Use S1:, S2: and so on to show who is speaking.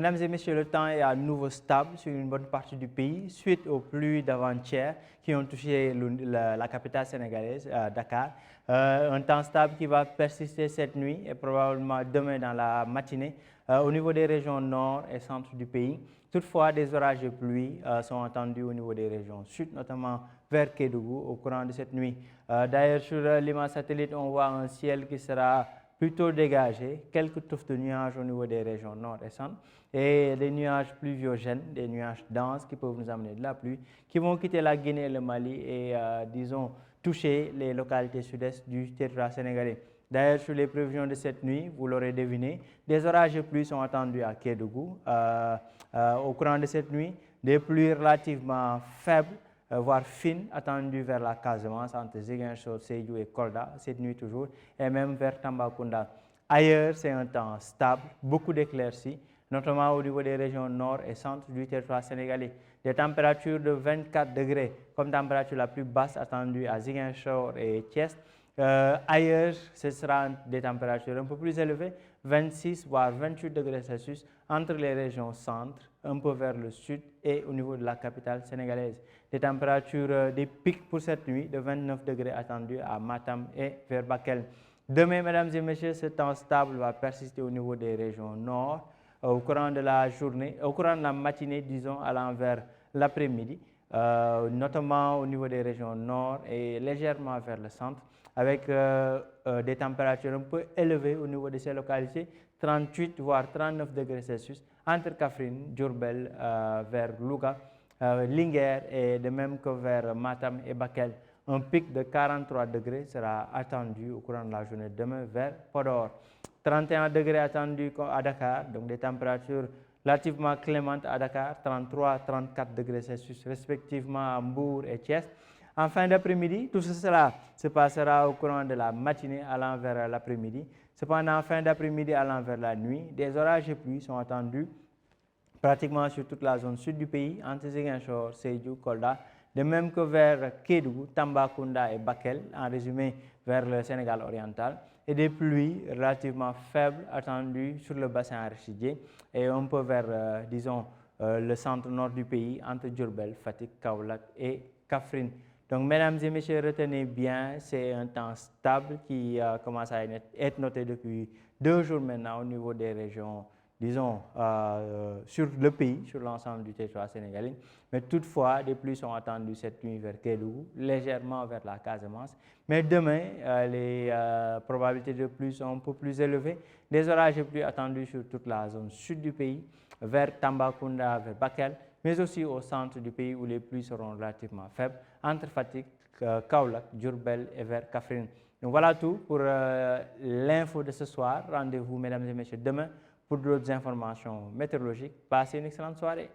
S1: Mesdames et messieurs, le temps est à nouveau stable sur une bonne partie du pays suite aux pluies d'avant-hier qui ont touché la capitale sénégalaise, Dakar. Un temps stable qui va persister cette nuit et probablement demain dans la matinée au niveau des régions nord et centre du pays. Toutefois, des orages de pluie sont attendus au niveau des régions sud, notamment vers Kédougou au courant de cette nuit. D'ailleurs, sur l'image satellite, on voit un ciel qui sera plutôt dégagé, quelques touffes de nuages au niveau des régions nord et centre, et des nuages pluviogènes, des nuages denses qui peuvent nous amener de la pluie, qui vont quitter la Guinée et le Mali et, disons, toucher les localités sud-est du territoire sénégalais. D'ailleurs, sur les prévisions de cette nuit, vous l'aurez deviné, des orages de pluie sont attendus à Kédougou au courant de cette nuit, des pluies relativement faibles, voire fines, attendues vers la Casamance, entre Ziguinchor, Sédhiou et Kolda, cette nuit toujours, et même vers Tambacounda. Ailleurs, c'est un temps stable, beaucoup d'éclaircies, notamment au niveau des régions nord et centre du territoire sénégalais. Des températures de 24 degrés comme température la plus basse attendue à Ziguinchor et Thiès. Ailleurs, ce sera des températures un peu plus élevées, 26 voire 28 degrés Celsius entre les régions centre, un peu vers le sud et au niveau de la capitale sénégalaise. Des températures, des pics pour cette nuit de 29 degrés attendus à Matam et vers Bakel. Demain, mesdames et messieurs, ce temps stable va persister au niveau des régions nord au courant de la journée, au courant de la matinée, disons, allant vers l'après-midi, notamment au niveau des régions nord et légèrement vers le centre, avec des températures un peu élevées au niveau de ces localités, 38 voire 39 degrés Celsius, entre Kaffrine, Diourbel, vers Louga, Linguère et de même que vers Matam et Bakel. Un pic de 43 degrés sera attendu au courant de la journée demain vers Podor. 31 degrés attendus à Dakar, donc des températures relativement clémentes à Dakar, 33-34 degrés Celsius respectivement à Mbour et Thiès. En fin d'après-midi, tout cela se passera au courant de la matinée allant vers l'après-midi. Cependant, en fin d'après-midi allant vers la nuit, des orages et pluies sont attendus pratiquement sur toute la zone sud du pays, entre Ziguinchor, Sédhiou, Kolda, de même que vers Kédougou, Tambacounda et Bakel, en résumé vers le Sénégal oriental, et des pluies relativement faibles attendues sur le bassin arachidier et un peu vers, disons, le centre nord du pays, entre Diourbel, Fatick, Kaolack et Kaffrine. Donc, mesdames et messieurs, retenez bien, c'est un temps stable qui commence à être noté depuis 2 jours maintenant au niveau des régions, disons, sur le pays, sur l'ensemble du territoire sénégalais. Mais toutefois, des pluies sont attendues cette nuit vers Kédougou, légèrement vers la Casamance. Mais demain, les probabilités de pluie sont un peu plus élevées. Des orages de pluie attendus sur toute la zone sud du pays, vers Tambacounda, vers Bakel, mais aussi au centre du pays où les pluies seront relativement faibles, entre Fatick, Kaolack, Diourbel et vers Kaffrine. Donc voilà tout pour l'info de ce soir. Rendez-vous, mesdames et messieurs, demain pour d'autres informations météorologiques. Passez une excellente soirée.